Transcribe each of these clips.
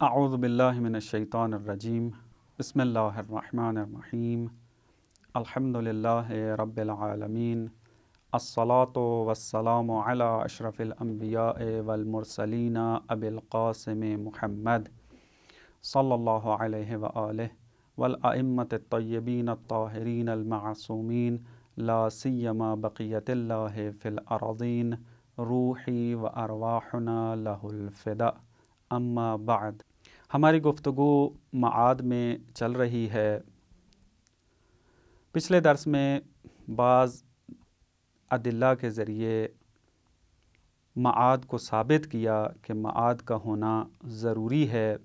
اعوذ باللہ من الشیطان الرجیم بسم اللہ الرحمن الرحیم الحمد للہ رب العالمین الصلاة والسلام علی اشرف الانبیاء والمرسلین ابی القاسم محمد صلی اللہ علیہ وآلہ والائمة الطیبین الطاہرین المعصومین لا سیما بقیت اللہ فی الارضین روحی و ارواحنا لہ الفداء اما بعد۔ ہماری گفتگو معاد میں چل رہی ہے۔ پچھلے درس میں بعض ادلہ کے ذریعے معاد کو ثابت کیا کہ معاد کا ہونا ضروری ہے۔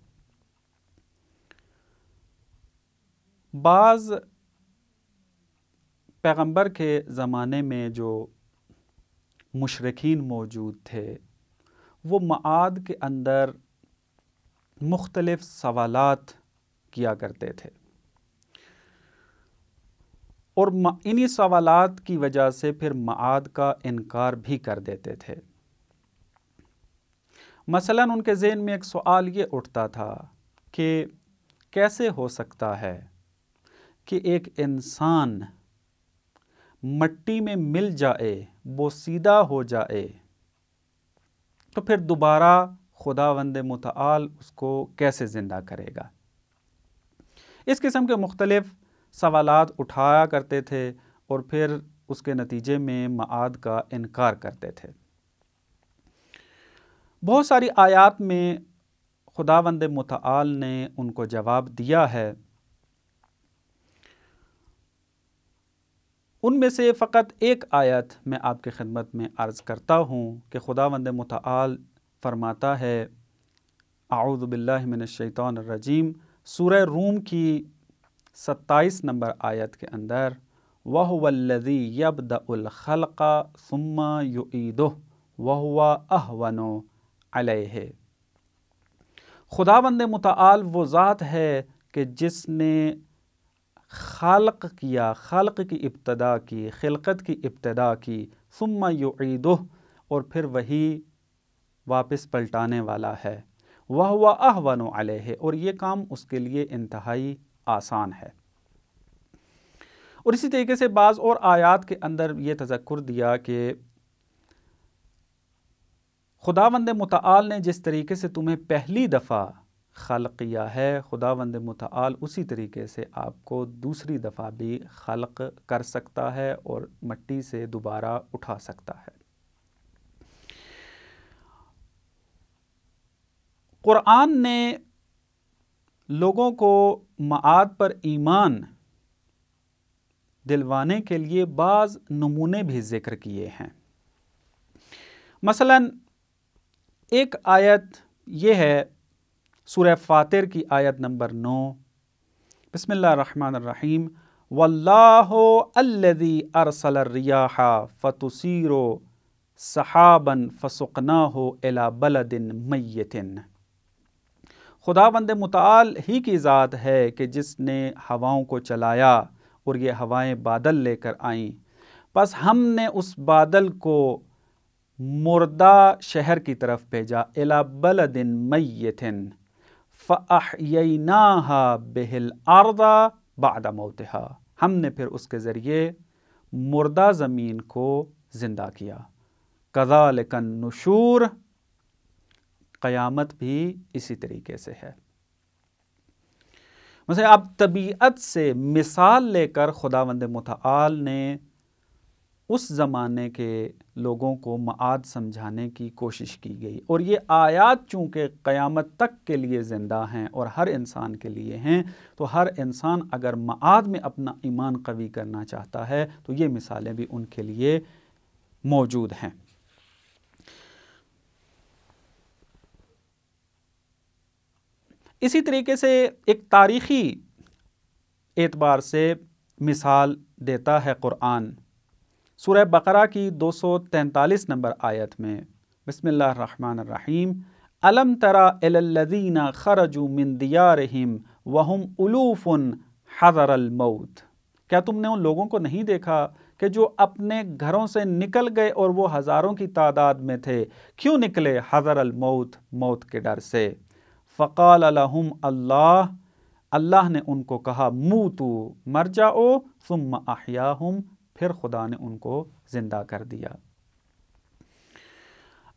بعض پیغمبر کے زمانے میں جو مشرکین موجود تھے وہ معاد کے اندر مختلف سوالات کیا کرتے تھے، اور انہی سوالات کی وجہ سے پھر معاد کا انکار بھی کر دیتے تھے۔ مثلاً ان کے ذہن میں ایک سوال یہ اٹھتا تھا کہ کیسے ہو سکتا ہے کہ ایک انسان مٹی میں مل جائے، بوسیدہ ہو جائے، تو پھر دوبارہ خداوند متعال اس کو کیسے زندہ کرے گا؟ اس قسم کے مختلف سوالات اٹھایا کرتے تھے اور پھر اس کے نتیجے میں معاد کا انکار کرتے تھے۔ بہت ساری آیات میں خداوند متعال نے ان کو جواب دیا ہے۔ ان میں سے فقط ایک آیت میں آپ کی خدمت میں عرض کرتا ہوں کہ خداوند متعال فرماتا ہے، اعوذ باللہ من الشیطان الرجیم، سورہ روم کی 27 نمبر آیت کے اندر، وَهُوَ الَّذِي يَبْدَأُ الْخَلْقَ ثُمَّ يُعِيدُهُ وَهُوَ أَهْوَنُ عَلَيْهِ۔ خداوند متعال وہ ذات ہے کہ جس نے خلق کیا، خلق کی ابتدا کی، خلقت کی ابتدا کی، ثم يُعِيدُهُ، اور پھر وہی واپس پلٹانے والا ہے، وَهُوَ أَهْوَنُ عَلَيْهِ، اور یہ کام اس کے لیے انتہائی آسان ہے۔ اور اسی طریقے سے بعض اور آیات کے اندر یہ تذکر دیا کہ خداوند متعال نے جس طریقے سے تمہیں پہلی دفعہ خلق کیا ہے، خداوند متعال اسی طریقے سے آپ کو دوسری دفعہ بھی خلق کر سکتا ہے اور مٹی سے دوبارہ اٹھا سکتا ہے۔ قرآن نے لوگوں کو معاد پر ایمان دلوانے کے لیے بعض نمونے بھی ذکر کیے ہیں۔ مثلاً ایک آیت یہ ہے سورہ فاطر کی آیت نمبر 9، بسم اللہ الرحمن الرحیم، وَاللَّهُ الَّذِي أَرْسَلَ الرِّيَاحَ فَتُثِيرُ سَحَابًا فَسُقْنَاهُ إِلَى بَلَدٍ مَيِّتٍ۔ خداوند متعال ہی کی ذات ہے کہ جس نے ہواؤں کو چلایا اور یہ ہوائیں بادل لے کر آئیں، پس ہم نے اس بادل کو مردہ شہر کی طرف بھیجا، إِلَى بَلَدٍ مَيِّتٍ فَأَحْيَيْنَاهَا بِهِ الْأَرْضَ بَعْدَ مَوْتِهَا، ہم نے پھر اس کے ذریعے مردہ زمین کو زندہ کیا۔ كَذَلِكَ النُّشُورُ، قیامت بھی اسی طریقے سے ہے۔ مثلا اب طبیعت سے مثال لے کر خداوند متعال نے اس زمانے کے لوگوں کو معاد سمجھانے کی کوشش کی گئی، اور یہ آیات چونکہ قیامت تک کے لیے زندہ ہیں اور ہر انسان کے لیے ہیں، تو ہر انسان اگر معاد میں اپنا ایمان قوی کرنا چاہتا ہے تو یہ مثالیں بھی ان کے لیے موجود ہیں۔ اسی طریقے سے ایک تاریخی اعتبار سے مثال دیتا ہے قرآن، سورہ بقرہ کی 243 نمبر آیت میں، بسم اللہ الرحمن الرحیم، أَلَمْ تَرَ إِلَى الَّذِينَ خَرَجُوا مِن دِيَارِهِمْ وَهُمْ أُلُوفٌ حَذَرَ الْمَوْتِ، کیا تم نے ان لوگوں کو نہیں دیکھا کہ جو اپنے گھروں سے نکل گئے اور وہ ہزاروں کی تعداد میں تھے؟ کیوں نکلے؟ حذر الموت، موت کے ڈر سے۔ فقال لهم اللہ، اللہ نے ان کو کہا موتو، مر جاؤ، ثم احیاہم، پھر خدا نے ان کو زندہ کر دیا۔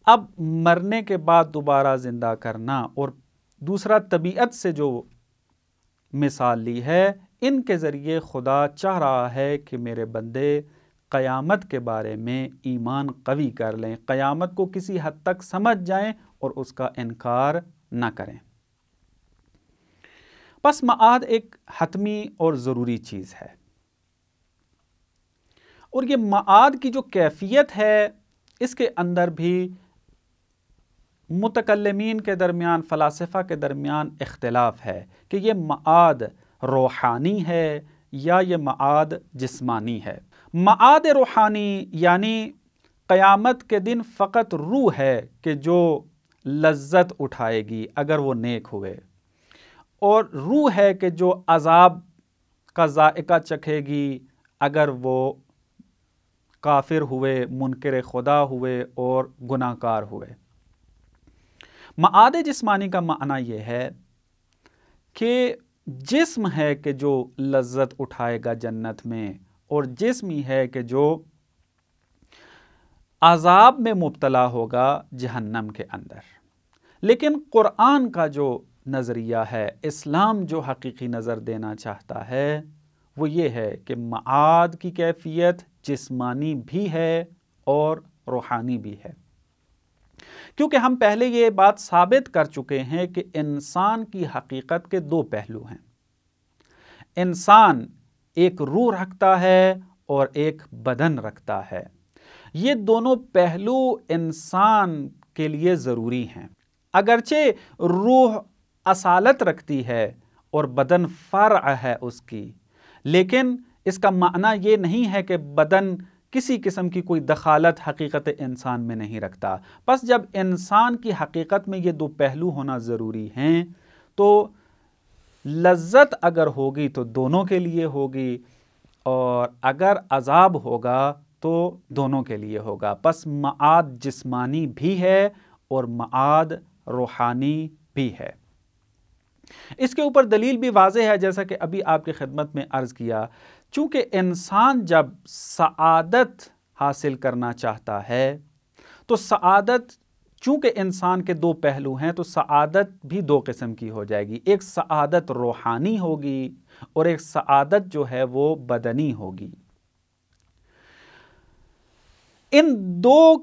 اب مرنے کے بعد دوبارہ زندہ کرنا اور دوسرا طبیعت سے جو مثال لی ہے، ان کے ذریعے خدا چاہ رہا ہے کہ میرے بندے قیامت کے بارے میں ایمان قوی کر لیں، قیامت کو کسی حد تک سمجھ جائیں اور اس کا انکار نہ کریں۔ پس معاد ایک حتمی اور ضروری چیز ہے، اور یہ معاد کی جو کیفیت ہے اس کے اندر بھی متکلمین کے درمیان، فلاسفہ کے درمیان اختلاف ہے کہ یہ معاد روحانی ہے یا یہ معاد جسمانی ہے۔ معاد روحانی یعنی قیامت کے دن فقط روح ہے کہ جو لذت اٹھائے گی اگر وہ نیک ہوئے، اور روح ہے کہ جو عذاب کا ذائقہ چکھے گی اگر وہ کافر ہوئے، منکر خدا ہوئے اور گناہ کار ہوئے۔ معاد جسمانی کا معنی یہ ہے کہ جسم ہے کہ جو لذت اٹھائے گا جنت میں، اور جسم ہی ہے کہ جو عذاب میں مبتلا ہوگا جہنم کے اندر۔ لیکن قرآن کا جو نظریہ ہے، اسلام جو حقیقی نظر دینا چاہتا ہے وہ یہ ہے کہ معاد کی کیفیت جسمانی بھی ہے اور روحانی بھی ہے، کیونکہ ہم پہلے یہ بات ثابت کر چکے ہیں کہ انسان کی حقیقت کے دو پہلو ہیں۔ انسان ایک روح رکھتا ہے اور ایک بدن رکھتا ہے۔ یہ دونوں پہلو انسان کے لیے ضروری ہیں۔ اگرچہ روح اصالت رکھتی ہے اور بدن فرع ہے اس کی، لیکن اس کا معنی یہ نہیں ہے کہ بدن کسی قسم کی کوئی دخالت حقیقت انسان میں نہیں رکھتا۔ پس جب انسان کی حقیقت میں یہ دو پہلو ہونا ضروری ہیں تو لذت اگر ہوگی تو دونوں کے لیے ہوگی، اور اگر عذاب ہوگا تو دونوں کے لیے ہوگا۔ پس معاد جسمانی بھی ہے اور معاد روحانی بھی ہے۔ اس کے اوپر دلیل بھی واضح ہے، جیسا کہ ابھی آپ کی خدمت میں عرض کیا، چونکہ انسان جب سعادت حاصل کرنا چاہتا ہے تو سعادت، چونکہ انسان کے دو پہلو ہیں تو سعادت بھی دو قسم کی ہو جائے گی، ایک سعادت روحانی ہوگی اور ایک سعادت جو ہے وہ بدنی ہوگی۔ ان دو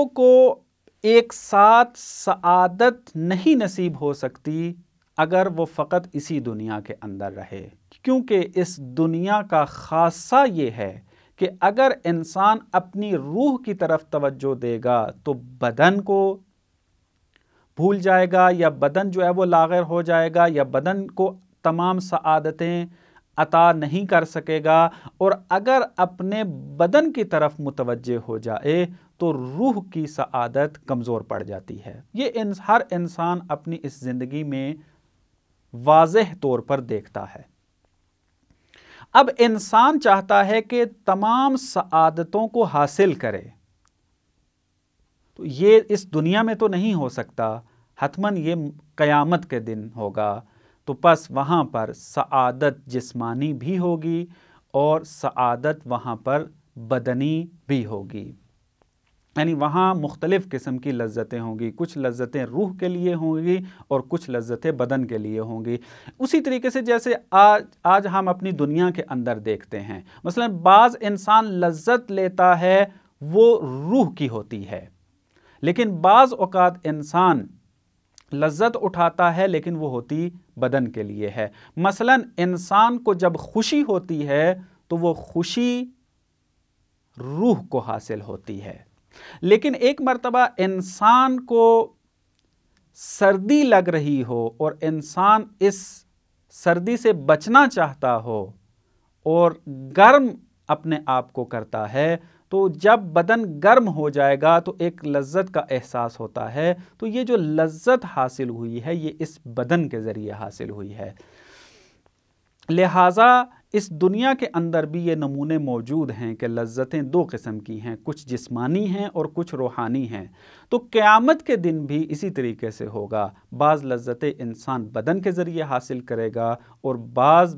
کو ایک ساتھ سعادت نہیں نصیب ہو سکتی اگر وہ فقط اسی دنیا کے اندر رہے، کیونکہ اس دنیا کا خاصہ یہ ہے کہ اگر انسان اپنی روح کی طرف توجہ دے گا تو بدن کو بھول جائے گا، یا بدن جو ہے وہ لاغر ہو جائے گا، یا بدن کو تمام سعادتیں عطا نہیں کر سکے گا، اور اگر اپنے بدن کی طرف متوجہ ہو جائے تو روح کی سعادت کمزور پڑ جاتی ہے۔ یہ ہر انسان اپنی اس زندگی میں واضح طور پر دیکھتا ہے۔ اب انسان چاہتا ہے کہ تمام سعادتوں کو حاصل کرے، تو یہ اس دنیا میں تو نہیں ہو سکتا، حتماً یہ قیامت کے دن ہوگا، تو پس وہاں پر سعادت جسمانی بھی ہوگی اور سعادت وہاں پر بدنی بھی ہوگی، یعنی وہاں مختلف قسم کی لذتیں ہوں گی، کچھ لذتیں روح کے لیے ہوں گی اور کچھ لذتیں بدن کے لیے ہوں گی۔ اسی طریقے سے جیسے آج ہم اپنی دنیا کے اندر دیکھتے ہیں، مثلا بعض انسان لذت لیتا ہے وہ روح کی ہوتی ہے، لیکن بعض اوقات انسان لذت اٹھاتا ہے لیکن وہ ہوتی بدن کے لیے ہے۔ مثلا انسان کو جب خوشی ہوتی ہے تو وہ خوشی روح کو حاصل ہوتی ہے، لیکن ایک مرتبہ انسان کو سردی لگ رہی ہو اور انسان اس سردی سے بچنا چاہتا ہو اور گرم اپنے آپ کو کرتا ہے، تو جب بدن گرم ہو جائے گا تو ایک لذت کا احساس ہوتا ہے، تو یہ جو لذت حاصل ہوئی ہے یہ اس بدن کے ذریعے حاصل ہوئی ہے۔ لہٰذا اس دنیا کے اندر بھی یہ نمونے موجود ہیں کہ لذتیں دو قسم کی ہیں، کچھ جسمانی ہیں اور کچھ روحانی ہیں۔ تو قیامت کے دن بھی اسی طریقے سے ہوگا، بعض لذتیں انسان بدن کے ذریعے حاصل کرے گا اور بعض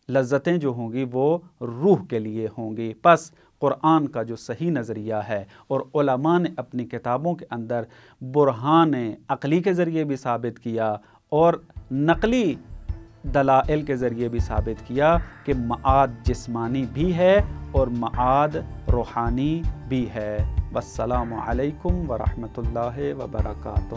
لذتیں جو ہوں گی وہ روح کے لیے ہوں گی۔ پس قرآن کا جو صحیح نظریہ ہے اور علماء نے اپنی کتابوں کے اندر برہان عقلی کے ذریعے بھی ثابت کیا اور نقلی دلائل کے ذریعے بھی ثابت کیا کہ معاد جسمانی بھی ہے اور معاد روحانی بھی ہے۔ والسلام علیکم ورحمۃ اللہ وبرکاتہ۔